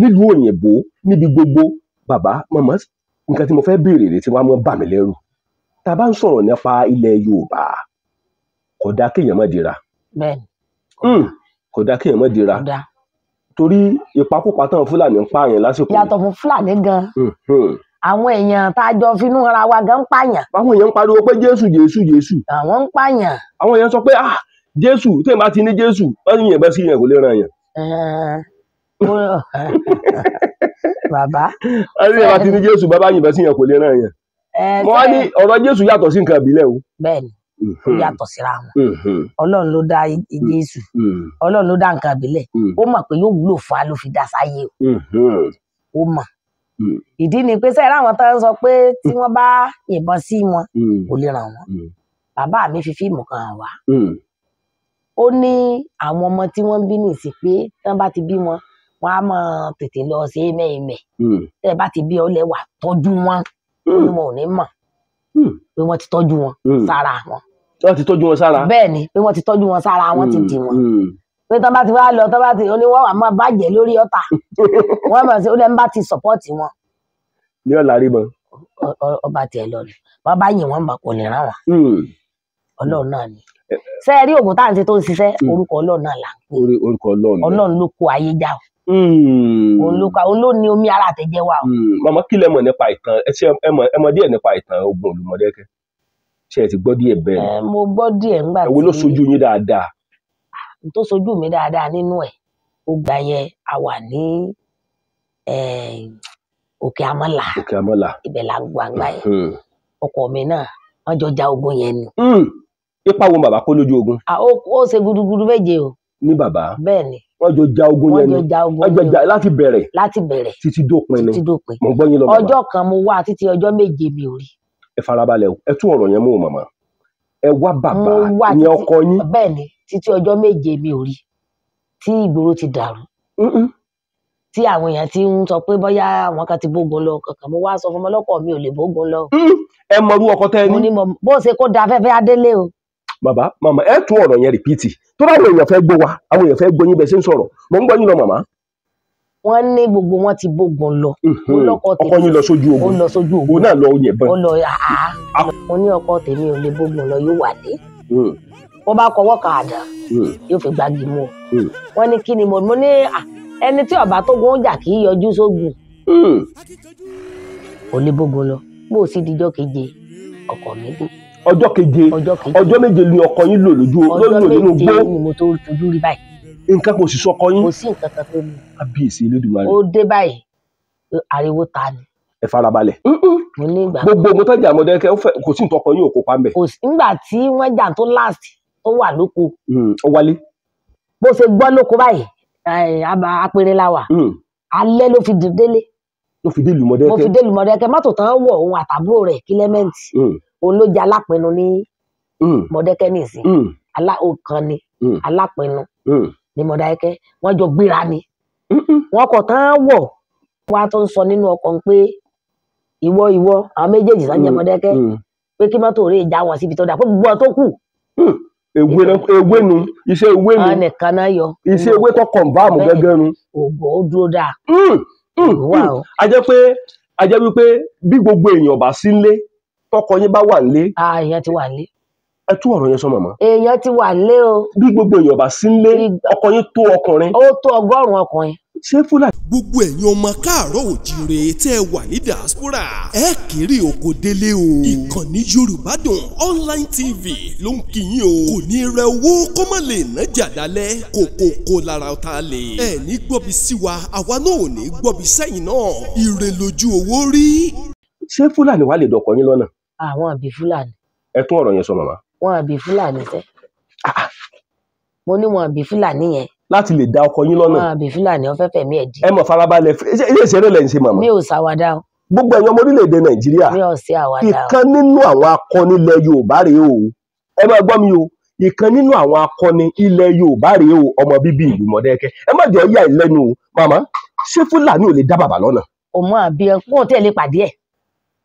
nílùú òyìnbó níbi gbogbo bàbá màmá nǹkan tí mo fẹ́ béèrè rè tí wọ́n á mọ́ bà mí lẹ́rù tá a bá ń sọ̀rọ̀ nípa ilẹ̀ Yorùbá kò dá kéèyàn má dira. kò dá kéèyàn má dira torí ìpakúpa tán Fúlàní ń pààyàn lásìkò. yàtọ̀ fún Fúlàní gan àwọn èèyàn tá a jọ finú ara wa gan ń pààyàn. àwọn èèyàn ń pariwo pé Jésù. àwọn ń pààyàn. àwọn èèyàn sọ pé Jésù tí èèyàn bá ti ní Jésù wọ́n ní yìnbọn sí yẹn kò lè ràn yàn. Bàbá. wọ́n ní yìnbọn ti ní Jésù bàbá yìnbọn sí yẹn kò lè ràn yàn. mo wá ní ọ̀rọ̀ Jésù yàtọ̀ sí nǹkan ìbílẹ̀ o. Bẹ́ẹ̀ni ó yàtọ̀ síra wọn. Ọlọ́run ló dá Jésù, Ọlọ́run ló dá nǹkan ìbílẹ̀, ó mọ̀ pé yóò wúlò fún wa ló fi dá sáyé o. Ó mọ̀. Ìdí ni pé sẹ́yìn àwọn tó ń sọ pé tí wọ́n bá yìnbọn sí wọn kò lè ràn wọ́n. Bàbá mi fi fíìmù kan hàn wá. Ó ní àwọn ọmọ tí wọ́n bí nìsí pé tí wọ́n bá ti bí wọn, wọ́n á máa tètè lọ sí mẹ́ẹ̀mẹ́. Tẹ́ ẹ bá ti bí ọ lẹ́wà tọ́jú wọn, wọn ò ní mọ̀ pé wọ́n ti tọ́jú wọn sára wọn. Wọ́n ti tọ́jú wọn sára. Bẹ́ẹ̀ ni pé wọ́n ti tọ́jú wọn sára, wọ́n ti dì wọn. Pé tí wọ́n bá ti wá lọ, tí wọ́n bá ti ní wọ́n wà máa bàjẹ́ lórí ọ̀tá. Wọ́n mọ̀ sí ó lẹ́nu bá ti sọ̀pọ́ọ̀tì wọn. Ní ọ̀la rí mọ́. Ọba tiẹ̀ lọ ni wọ́n bá yìn wọ́n kò lè ràn wọ́n. Ọlọ́run náà ni. Ṣé ẹ rí ògùn tá à ń ṣe tó ń ṣiṣẹ́ orúkọ Ọlọ́run náà là ń pè. Orúkọ Ọlọ́run. Ọlọ́run ló kó ayé já o. Òun ló ní omi ara àtẹ̀jẹ́ wa o. Màmá kí lẹ mọ̀ nípa ìtàn ẹ mọ̀ díẹ̀ nípa ìtàn ogun ìlú Modakeke? Ṣé ẹ ti gbọ́ díẹ̀ bẹ́ẹ̀? Mo gbọ́ díẹ̀ ńgbà tí. Èwo ló sojú yín dáadáa? Tó sojú mi dáadáa nínú ẹ̀ ó gbà yẹn a wà ní Òkè Àmọ́là. Òkè Àmọ́là. Ibẹ̀ la gbàgbà yẹn. Ọkọ mi náà wọ́n jọ ja ogun yẹn ni. Ipa wo bàbá kó lójú ogun? Ó ṣe gudugudu méje o. Ní bàbá? Bẹ́ẹ̀ ni. Wọ́n jọ ja ogun yẹn ni. Wọ́n jọ ja ogun yẹn. Wọ́n jọ ja láti bẹ̀rẹ̀. Láti bẹ̀rẹ̀. Títí dópin ni. Títí dópin. Mo gbọ́ yín lọ bàbá. Ọjọ́ kan mo wá títí ọjọ́ méje mi ò rí. Ẹ farabalẹ̀ o, ẹ tún ọ̀rọ̀ yẹn mú o màmá. Ẹ wá bàbá ní ọkọ yín. Bẹ́ẹ̀ ni títí ọjọ́ méje mi ò rí tí ìgboro ti dàrú. Tí àwọn èèyàn ti ń sọ pé bóyá àwọn kan ti bógun lọ kankan, mo wá sọ fún ọmọlọ́kọ̀ mi ò lè bógun lọ. Ẹ mọrú ọkọ tẹ́ ẹ ní. Mo ní bó ṣe kó da afẹ́fẹ́ adélé o. Bàbá màmá ẹ tún ọ̀rọ̀ yẹn rìpíìtì tó bá àwọn èèyàn fẹ́ gbọ́ wa, àwọn èèyàn fẹ́ gbọ́ yín bẹ́ẹ̀ ṣe ń sọ̀rọ̀, mo ń gbọ́ yín lọ màmá. Wọ́n ní gbogbo wọn ti bógun lọ. Ọkọ yín lọ sójú ogun. Ó lọ sójú ogun. Òun náà lọ yẹ̀bọn. Ó lọ mo ní ọkọ tèmi ò lè bógun lọ yóò wà dé. Wọ́n bá kọwọ́ kan àdá yóò fi gbági mú ọ. Wọ́n ní kí ni mo ní ẹni tí ọba tó gun jà kì í yọjú sógun. Ò lè bógun lọ bó o sì dijọ́ keje ọkọ mi dé. Ọjọ́ keje ọjọ́ méje ni ọkọ yín lò nínú gbó. Ọjọ́ méje ni mo tó fojú rí báyìí. Nǹkan kò sì sọkọ yín. Kò sí nǹkan kan tó mú. Kábíyèsí Elédùmarè. Ó dé báyìí ariwo ta ni. Ẹ farabalẹ̀. Mo ní ìgbà gbogbo ogun tó jà Modakeke kò sí nǹkan kan yín ò kópa ń bẹ̀. Nígbà tí wọ́n jà tó last tó wà lóko. Ó wálé. Bó ṣe gbọ́ lóko báyìí apẹ̀rẹ̀ la wà. Alẹ́ ló fi délé. Ló fi dé ìlú Modakeke. Mo fi dé ìlú Modakeke mọ́tò tán wọ̀ òun àtàbúrò rẹ̀ kílẹ́mẹ́ǹtì. Òun ló jẹ́ alápinnu ní Modakeke nìsín. Ọ̀kan ni alápinnu ní Modakeke. Wọ́n jọ gbéra ni. Wọ́n kọ̀ tán wọ̀ wá tó ń sọ nínú ọkọ̀ pé ìwọ àwọn méjèèjì sáńjẹ Modakeke pé kí mọ́tò rẹ̀ já wọn síbi tó dà pé gbogbo tó kù. Ewé nu iṣẹ́ ewé nu nìkan náà yọ iṣẹ́ ewé tó kọ̀ǹbáàmù gẹ́gẹ́ nu. Ògbó ó dúró dáa. A jẹ́ wípé bí gbogbo èèyàn bá sí nílé tọkọ yín bá wà nílé. Èèyàn ti wà nílé. Ẹ tún ọ̀rọ̀ yẹn sọ màmá. Èèyàn ti wà nílé o. Bí gbogbo èèyàn bá sí nílé ọkọ yín tó ọkùnrin. Ó tó 100 ọkùnrin. Ṣé Fúlàní. Gbogbo ẹ̀yin ọmọ káàárọ̀ òjíire tẹ́ ẹ wà ní diaspora ẹ kéré oko délé o. Ìkànnì Yorùbádùn online TV ló ń kí yín o. Kò ní rẹ owó kó má lè ná jàdálẹ̀ kókókó lára ọ̀tá lè. Ẹ ní gbọ́bi sí wa àwa náà ò ní gbọ́bi sẹ́yìn náà. Ire lójú owó rí. Ṣé Fúlàní wà lè dọkọ yín lọ́nà? Àwọn àbí Fúlàní. Ẹ tún ọ̀rọ̀ yẹn sọ màmá. Wọ́n àbí Fúlàní sẹ́. Mo ní wọn àbí Fúlàní yẹn. Láti lè dá ọkọ yín lọ́nà. Wọ́n àbí Fúlàní ó fẹ́ fẹ̀mí ẹ̀ dí. Ẹ mọ̀ farabalẹ̀ ilé ìṣeré lẹ̀ ń ṣe màmá. Mi ò ṣàwàdà o. Gbogbo ẹ̀yin ọmọ orílẹ̀-èdè Nàìjíríà. Mi ò ṣe àwàdà o. Ìkan nínú àwọn akọni ilẹ̀ Yorùbá rèé o. Ẹ máa gbọ́ mi o. Ìkan nínú àwọn akọni ilẹ̀ Yorùbá rèé o ọmọ bíbí ìlú Modakeke. Ẹ má jọ yà ìlẹ́nu o. Màmá ṣé Fúlàní ò lè dá bàbá lọ́nà? Òmò àbí ẹ wọn ò tí ẹ lè pàdé ẹ̀.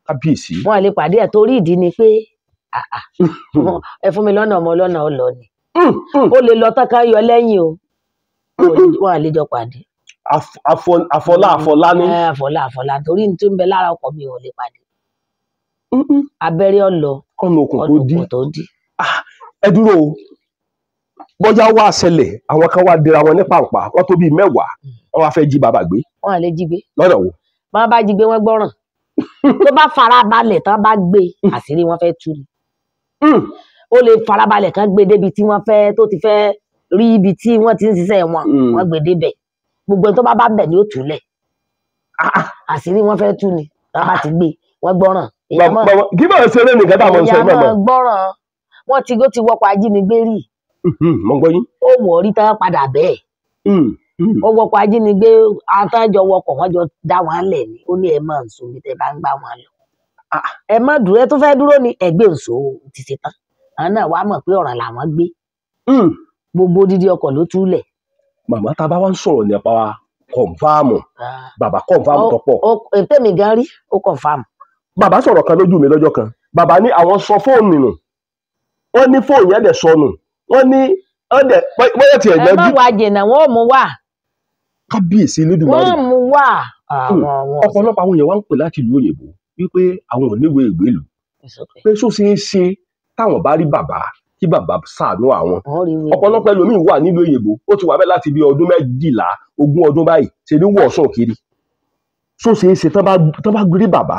Kábíyèsí. Wọn à lè pàdé ẹ̀ torí ìdí ni pé ẹ fún mi lọ́nà ọmọ lọ́nà ó lọ ni. Ó lè lọ tán ká yọ lẹ́yìn o. Wọn à lè jọ pàdé. Àfọlá ni. Àfọlá torí ní tó ń bẹ lára ọkọ mi ò lè pàdé. Abẹ́rẹ́ ọ̀lọ́. Kọ́nù okùn tó dí. Ẹ dúró o. Bọ́jà wá ṣẹlẹ̀ àwọn kan wá dira wọn ní pàǹpà wọ́n tó bíi 10 wọ́n wá fẹ́ jí bàbá gbé. Wọ́n à lè jí gbé. Lọ́dọ̀ wo? Wọ́n bá jí gbé wọ́n gbọ́ràn. Tó bá fara balẹ̀ tán bá gbé àṣírí wọn fẹ́ tú ni. ó lè farabalẹ̀ kan gbé débi tí wọ́n fẹ́ tó ti fẹ́ rí ibi tí wọ́n ti ń ṣiṣẹ́ wọn wọ́n gbé débẹ̀ gbogbo tó bá bẹ̀ ni ó túlẹ̀ àṣírí wọ́n fẹ́ tú ni wọ́n bá ti gbé wọ́n gbọ́ràn. kí bá ṣe eré nìkan táwọn ń sọ ìyá máa gbọ́ràn wọ́n ti wọ́pọ̀ ajínigbé rí ó wọ̀ rí tán padà bẹ́ẹ̀ ó wọ́pọ̀ ajínigbé àtàjọ wọkọ̀ wọ́n jọ dá wọn lẹ̀ ni ó ní ẹ máa ń sùn bí tẹ bá ń gbá wọn lọ ẹ má dúró ẹ tó fẹ́ dúró ní ẹgbẹ́ òṣò ti ṣe tán àwọn náà wàá mọ̀ pé ọ̀ràn làwọn gbé gbogbo dídí ọkọ̀ ló túlẹ̀. màmá tá a bá wá ń sọ̀rọ̀ nípa kọ̀ǹfàmù bàbá kọ̀ǹfàmù tó pọ̀. tèmi gan rí ó kọ̀ǹfàmù. bàbá sọ̀rọ̀ kan lójú mi lọ́jọ́ kan bàbá ní àwọn sọ fóònù nù wọ́n ní fóònù yẹn dẹ̀ sọnù wọ́n ní ọ̀dẹ̀ bóyá tiẹ̀ ẹ má wá jìnnà wọn ò mú wá. kábíyèsí Elédùmarè wọ́n mú wá. ọ̀pọ̀lọpọ̀ àwọn èèyàn wá ń pè láti ìlú òyìnbó wípé àwọn ò níwèé ìgbélú pé só ṣe é ṣe táwọn bá rí bàbá kí bàbá ṣàánú àwọn ọ̀pọ̀lọpọ̀ ẹlòmíín wà nílùú òyìnbó ó ti wà bẹ́ẹ̀ láti bí ọdún 12 20 ọdún báyìí ṣe ní wọ̀ọ́sàn kiri só ṣe é ṣe tán bá rí bàbá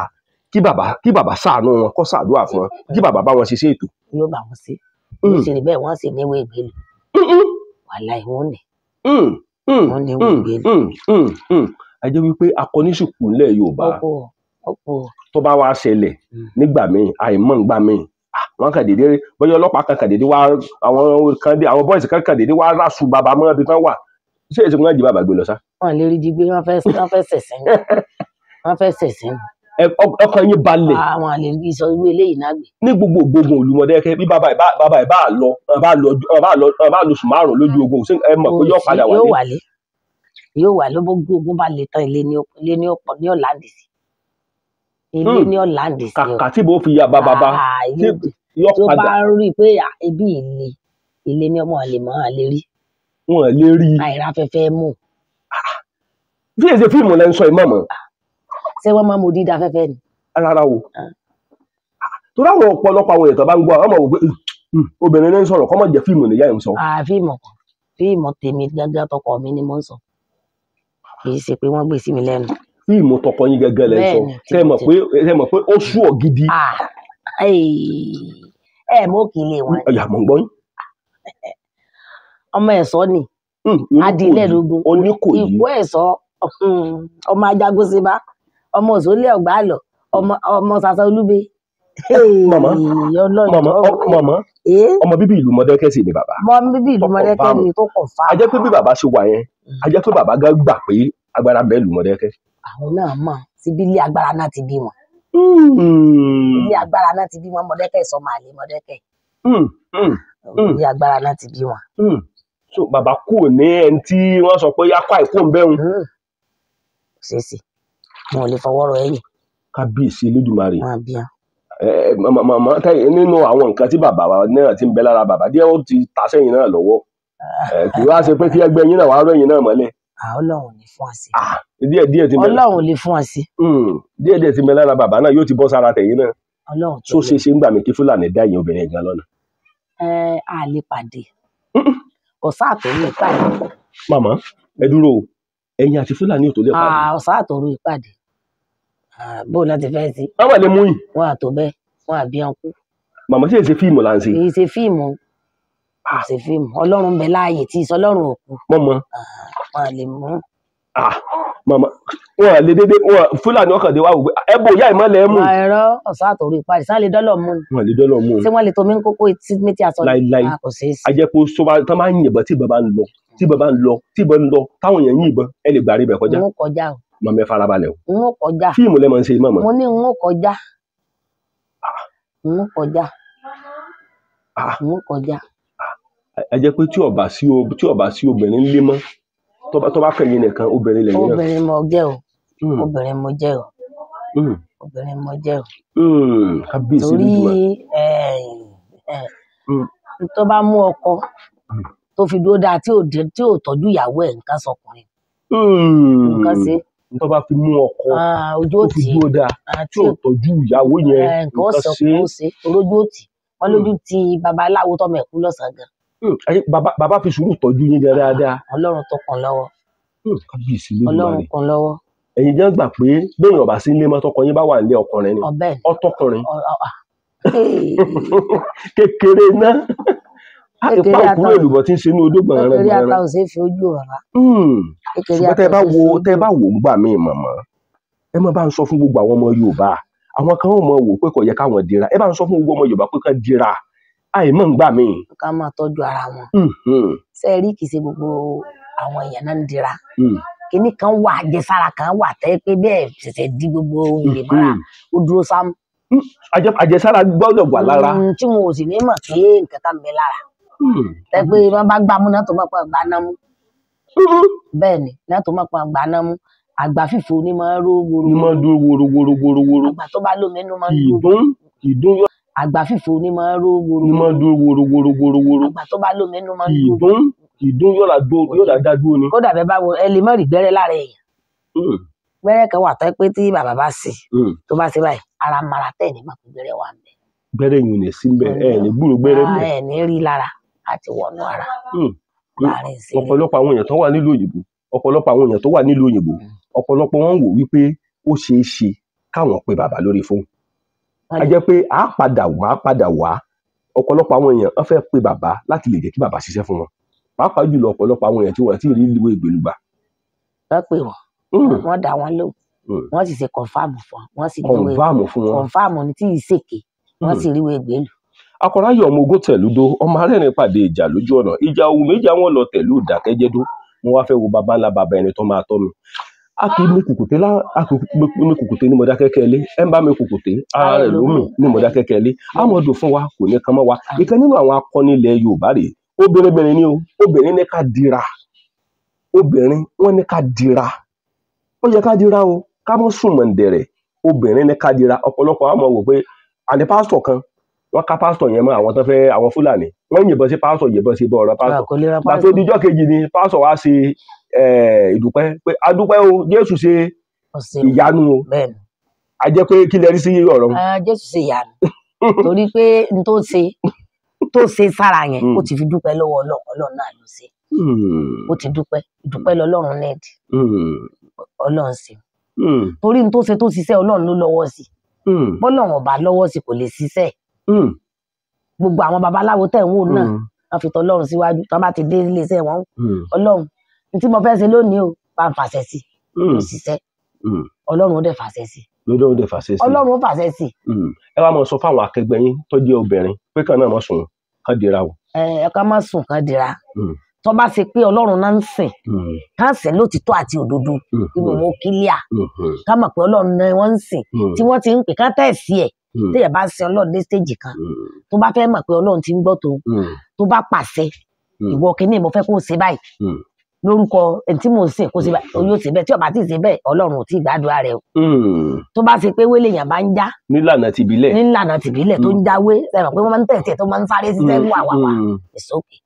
kí bàbá ṣàánú wọn kó ṣàdúrà fún wọn kí bàbá bá wọn ṣiṣẹ́ ètò. yóò bá wọn ṣe yóò ṣe bẹ́ẹ̀ wọ́n sì níwèé ìgbélú wàláhì wọ́n ní wọ́n níwèé ìgbélú. a jẹ́ wípé akọníṣùkú ńlẹ̀ Yorùbá tó bá wá ṣẹlẹ̀ nígbà míì àìmọ̀ ńgbà míì wọ́n kàn déédé bóyá ọlọ́pàá kan déédé wá àwọn bọ́ìsì kan déédé wá ráṣù bàbá mọ́ ibi tán wà ṣé èsì wọn jí bàbá gbé lọ sá. wọn lè rí jí gbé wọn fẹ́ sẹ̀sìn ọkàn yín balẹ̀. àwọn àlè rí sọ irú eléyìí náà gbé. ní gbogbo Olúmọdẹ́kẹ́ bí bàbá bá lọ sùn márùn lójú ogun ẹ mọ̀ pé yóò padà wálé. yóò wà ló gbogbo ogun bá lè tán ilé ní ọ̀làǹdì sí ilé ní ọ̀làǹdì sí. kàkà tí bó fi ya bàbá yóò tó padà. bá rí i pé ibi ilé ní ọmọ àlè mọ́ àlè rí. wọn lè rí. àìrá fẹ́fẹ́ mú. bí èsì fíìmù lẹ́ ń sọ ìmọ̀ mọ́. ṣé wọ́n máa mú dídá fẹ́fẹ́ ni. rárá o torí àwọn ọ̀pọ̀lọpọ̀ àwọn èèyàn tó bá ń gbọ́ àwọn ọmọ òwe obìnrin ní sọ̀rọ̀ kọ́mọ̀ jẹ́ fíìmù nìyá ẹ̀ ń sọ. fíìmù tèmi gángan tọkọ mi ni mo ń sọ kì í ṣe pé wọ́n gbé sí mi lẹ́nu. fíìmù tọkọ yín gẹ́gẹ́ lẹ́ ń sọ tẹ́ mọ̀ pé ó sú ọ gidi. ẹ mọ kì í lè wọn. ọ̀yà mọ̀ ń gbọ́ yín. ọmọ ẹ̀sọ́ ni adilẹ́rùgún ìkó ẹ̀sọ́ ọmọ ajagun síbá ọmọ òṣòlẹ̀ ọ̀gbá lọ ọmọ sàṣà olúbe. màmá ọmọ bíbí ìlú Mọdákẹ́kẹ́ sì ni bàbá. ọmọ bíbí ìlú Mọdákẹ́kẹ́ ni tó kọ̀ fáwọn. a jẹ́ pé bí bàbá ṣe wà yẹn a jẹ́ pé bàbá gan gbà pé agbára bẹ́ẹ̀ ìlú Mọdákẹ́kẹ́. àwọn náà mọ̀ síbi ilé agbára náà ti bí wọn. ilé agbára náà ti bí wọn Mọdákẹ́kẹ́ sọ màálé Mọdákẹ́kẹ́. ilé agbára náà ti bí wọn. so bàbá kù ní ẹni tí wọ́n sọ pé yákọ àìkú ń bẹ́hùn. ṣèṣì wọn ò lè fọwọ́ rọ ẹ̀yìn. kábíyèsí Elédùmarè. wọn bí wọn. màmá nínú àwọn nǹkan tí bàbá náà ti ń bẹ lára bàbá díẹ̀ ó ti ta sẹ́yìn náà lọ́wọ́ kì í wá ṣe pé kí ẹgbẹ́ yín náà wàá rẹ̀yìn náà mọ́lẹ̀. Ọlọ́run ò ní fún wa sí. díẹ̀ ti bẹ Ọlọ́run ò lè fún wa sí. díẹ̀ ti bẹ lára bàbá náà yóò ti bọ́ sára tẹ̀yìn náà. Ọlọ́run tó ṣe ń gbà mí kí Fúlàní dá ìyẹn obìnrin gan lọ́nà. a lè pàdé ọ̀sá àtòrú ìpàdé. màmá ẹ dúró o ẹ̀yin àti Fúlàní ò tó lè pàdé. ọ̀sá àtòrú ìpàdé bó náà ti fẹ́ sí. wọ́n wà lè mú yìí. wọ́n àtò bẹ́ẹ̀ wọ́n àbí ọkú. màmá ṣe é ṣe fíìmù là ń ṣe. kì í ṣe fíìmù ṣe fíìmù Ọlọ́run bẹ láàyè tí ìsọlọ́run òkú. mọ́mọ́. wọ́n lè mú. màmá wọn lè dédé wọn Fúlàní ọkàn dé wá wò pé ẹ bò yá ìmọ̀lẹ̀ ẹ mú. ẹ̀rọ ọ̀sán àtòrú ìpàdé sáà lè dọ́lọ̀ mú. wọn lè dọ́lọ̀ mú. ṣé wọ́n lè tomi ń kókó etí méjì aṣọ láíláí kò ṣeé ṣe. ajẹ́pọ̀ tó máa ń yìnbọn tí ìbọn bá ń lọ táwọn èèyàn yìnbọn ẹ lè gbàrí bẹ̀ kọjá. n ó kọjá o. màmá ẹ farabalẹ̀ o. n ó kọjá. fíìmù lẹ́ máa ń ṣe mọ̀mọ́. mo ní n ó kọjá. n ó kọjá. n ó kọjá. ajẹ́pọ̀ tí ọba sí obìnrin lé mọ́ tó bá fẹ̀yìn nìkan obìnrin lẹ́yìn náà. obìnrin mo jẹ́ o. obìnrin mo jẹ́ o. obìnrin mo jẹ́ o. kábíyèsí torí tó bá mú ọkọ tó fi dúró dáa tí ò tọ́jú ìyàwó ẹ̀ nǹkan sọkùnrin. nǹkan ṣe. tó bá fi mú ọkọ ojú tó fi dúró dáa tí ò tọ́jú ìyàwó yẹn nǹkan ṣe. olójú òtí wọn lójú ti babaláwo tọmọ ẹ̀kú lọ́sàn-án gan. bàbá fi sùúrù tọ́jú yín gan dáadáa. Ọlọ́run tó kàn lọ́wọ́. kábíyèsí ló Ọlọ́run kàn lọ́wọ́. ẹ̀yin jẹ́ gbà pé bẹ́ẹ̀ ọba sí ilé mọ́tọ́kọ yín bá wà nílé ọkùnrin ni ọtọkùnrin. kékeré náà ipa òkúrò èlùbọ́ tí ń ṣe inú odó gbọ̀nrán kékeré ata ò ṣe é fi ojú bàbá. ṣùgbọ́n tẹ́ bá wo ń gbà mí mọ̀mọ́ ẹ má bá ń sọ fún gbogbo àwọn ọmọ Yorùbá àwọn kan ó mọ wò pé kò yẹ káwọn dira ẹ bá ń sọ fún gbogbo ọmọ Yorùbá pé kán dira àìmọ̀ ń gbà mí. ká máa tọ́jú ara wọn ṣe rí kìí ṣe gbogbo àwọn èèyàn náà ń dira kíní kan wà àjẹsára kan wà tẹ́ pé bẹ́ẹ̀ ṣẹ̀ṣẹ̀ di gbogbo ilé mọ́ra ó dúró sámú. àjẹsára gbọ́dọ̀ wà lára. tí mo ò sì ní mọ̀ pé nǹkan kan bẹ lára tẹ́ pé wọ́n bá gbámú náà tó máa pa àgbà náà mú bẹ́ẹ̀ ni náà tó máa pa àgbà náà mú àgbà fìfò ni máa ń ró woro. ni máa ń dúró woro. àgbà tó bá lómi inú máa ń dúró. ìdún yọ. àgbà fìfò ni máa ń ró woro. ni máa ń dúró woro. àgbà tó bá lómi inú máa ń dúró. ìdún yóò dá dúró ni. kódà bẹ́ẹ̀ bá wo ẹ lè má rí gbẹ́rẹ́ lára èèyàn. gbẹ́rẹ́ kan wà tó pé tí bàbá bá ṣe tó bá ṣe báyìí ara mara tẹ̀ ní màkú gbẹ́rẹ́ wà ń bẹ̀. gbẹ́rẹ́ yìí ò ní sí bẹ́ẹ̀ ẹ̀ ní gbúrò gbẹ́rẹ́ bẹ́ẹ̀. ẹ̀ ní rí lára àti wọnú ara. ọ̀pọ̀lọpọ̀ àwọn èèyàn tó wà nílùú òyìnbó ọ̀pọ̀lọpọ̀ wọn wò wípé ó ṣeé ṣe káwọn pe bàbá lórí fóònù. a jẹ́ pé a padà wá ọ̀pọ̀lọpọ̀ àwọn èèyàn wọ́n fẹ́ pe bàbá láti lè jẹ́ kí bàbá ṣiṣẹ́ fún wọn pàápàá jùlọ ọ̀pọ̀lọpọ̀ àwọn èèyàn tí wọ́n ti rí ìlú ìgbèlúgba. wọ́n pè wọ́n dá wọn lóhùn wọ́n sì ṣe kọ̀ǹfàmù fún wọn sì kọ̀ǹfàmù ní tí ì ṣèké wọ́n sì ríwèé gbèlú. akọ̀ráyọ̀ ọmọ ogun tẹ̀lúdó ọmọ arẹ́rìn pàdé ìjà lójú ọ̀nà ìjà ohun méjì àwọn lọ tẹ̀lú ìdákẹ́jẹ́dó mo wá fẹ́ wo bàbá ńlá bàbá ẹni tó máa tọ́ mi. a kì í mi kùkùté ní Modakeke ilé ẹ ń bá mi kùkùté ara rẹ̀ lómi ní Modakeke ilé àmọ́dún fún wa kò ní kan mọ́ wa ìkan nínú àwọn akọni ilẹ̀ Yorùbá rèé obìnrin ni o obìnrin ní ká dira obìnrin wọn ní ká dira ó yẹ ká dira o ká mọ́ sùn mọ̀ǹdẹ̀rẹ̀ obìnrin ní ká dira ọ̀pọ̀lọpọ̀ àwọn wò pé àní pásítọ̀ kan wọ́n ká pásítọ̀ yẹn mọ́ àwọn tó fẹ́ àwọn Fúlàní wọ́n yìnbọn sí pásítọ̀ yìnbọn sí ibọ̀ ọ̀rọ̀ pásítọ̀ gbàtó dijọ́ kejì ni pásítọ̀ wá ṣe ìdúpẹ́ pé adúpẹ́ o Jésù ṣe ìyanu o a jẹ́ pé kí lẹ rí sí ọ̀rọ̀. Jésù ṣe ìyanu torí pé n tó ṣe sára yẹn ó ti fi dúpẹ́ lọ́wọ́ Ọlọ́run náà ló ṣe ó ti dúpẹ́ ìdúpẹ́ lọ́lọ́run nẹ́ẹ̀dì Ọlọ́run ṣe torí n tó ṣe tó ṣiṣẹ́ Ọlọ́run ló lọ́wọ́ sí bọ́lọ́run ọba lọ́wọ́ sí kò lè ṣiṣẹ́ gbogbo àwọn babaláwo tẹ̀ ń wò náà wọ́n fi tọ́lọ́run síwájú tó bá ti dé iléeṣẹ́ wọn Ọlọ́run ní tí mo fẹ́ ṣe lónìí o bá ń fàṣẹ sí kò ṣiṣẹ́ Ọlọ́run ó dẹ̀ fàṣẹ sí Ọlọ́run ó fàṣẹ sí. ẹ wá mọ sọ fáwọn akẹgbẹ́ yín tó jẹ́ obìnrin pé kàn náà mọ sùn kàn dira o. ẹ ká má sùn kàn dira tó bá ṣe pé Ọlọ́run náà ń sìn ká sìn lótìtọ́ àti òdodo inú wọn kílíà ká mọ̀ pé Ọlọ́run náà wọ́n ń sìn tí wọ́n ti ń pè ká tẹ̀sí ẹ̀ téèyàn bá sin Ọlọ́run dé stage kan tó bá fẹ́ mọ̀ pé Ọlọ́run ti ń gbọ́ tó bá pàṣẹ ìwọ kìíní mo fẹ́ kó o ṣe báyìí lórúkọ ẹni tí mò ń sìn kó o ṣe báyìí o yóò ṣe bẹ́ẹ̀ tí o bá ti ṣe bẹ́ẹ̀ Ọlọ́run ò tí ì gbàdúrà rẹ o tó bá ṣe pé wélé yẹn bá ń já nílànà tìbílẹ̀ tó ń jáwé sẹ́wọ̀n pé wọ́n máa ń tẹ̀sí ẹ̀ tó máa ń sáré sí sẹ́wọ̀n àwàwà ìsókè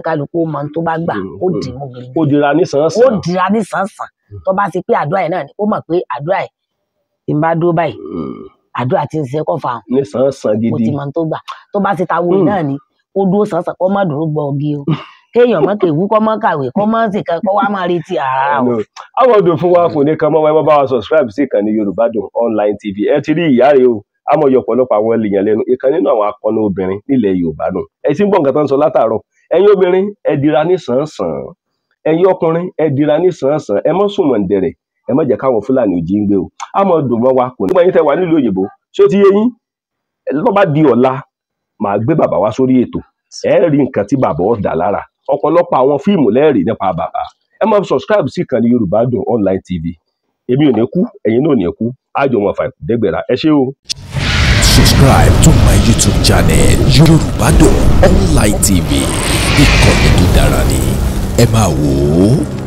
kálukú ó mọ tó bá gbà ó dì mú gidi ó dira ní sàn-sàn tó bá ṣe pé àdúrà yẹn náà ni ó mọ̀ pé àdúrà yẹn tí n bá dúró báyìí àdúrà tí ń ṣe kọ́ fa ní sàn-sàn gidi ó ti mọ tó gbà tó bá ṣe ta wo náà ni ó dúró sàn-sàn kọ́ má dúró gbọ́ ọgí o kéèyàn mọ́ kéwú kọ́ mọ́ kàwé kọ́ mọ́ sì kan kọ́ wá máa retí ara o. àwọn ọdún fún wa kò ní kan mọ́ wáyé bá wa subscribe sí ìkànnì Yorùbádùn online TV ẹ ti rí ìyá rẹ o àmọ́ yọ ọ̀pọ̀lọpọ̀ àwọn èèyàn lẹ́nu ìkan nínú àwọn akọni obìnrin nílẹ̀ Yorùbá nù ẹ ti ń gbọ́ nǹkan tó ń sọ látàárọ̀ ẹ̀yin obìnrin ẹ dira ní sàn-sàn ẹ̀yin ọkùnrin ẹ dira ní sàn-sàn ẹ mọ́ sùn mọ̀ǹdẹ̀rẹ̀ ẹ má jẹ́ káwọn Fúlàní ò jí ń gbé o àmọ́ dùn mọ́ wa kò ní gbọ́n yín tẹ́ wà nílùú òyìnbó ṣé ó ti yé yín lọ́ bá di ọ̀la màá gbé bàbá wá sórí ètò ẹ rí nǹkan tí bàbá ọ̀ dà lára ọ̀pọ̀lọpọ̀ àwọn fíìmù lẹ́ẹ̀rí nípa bàbá ẹ máa subscribe sí ìkànnì Yorùbádùn online TV èmi ò ní kú ẹ̀yin náà ò ní kú ájò wọn fà ìdẹ́gbẹ̀rà ẹ ṣé o. Subscribe to my YouTube channel Yorùbádùn online TV ìkànnì tó dára ni ẹ máa wò ó.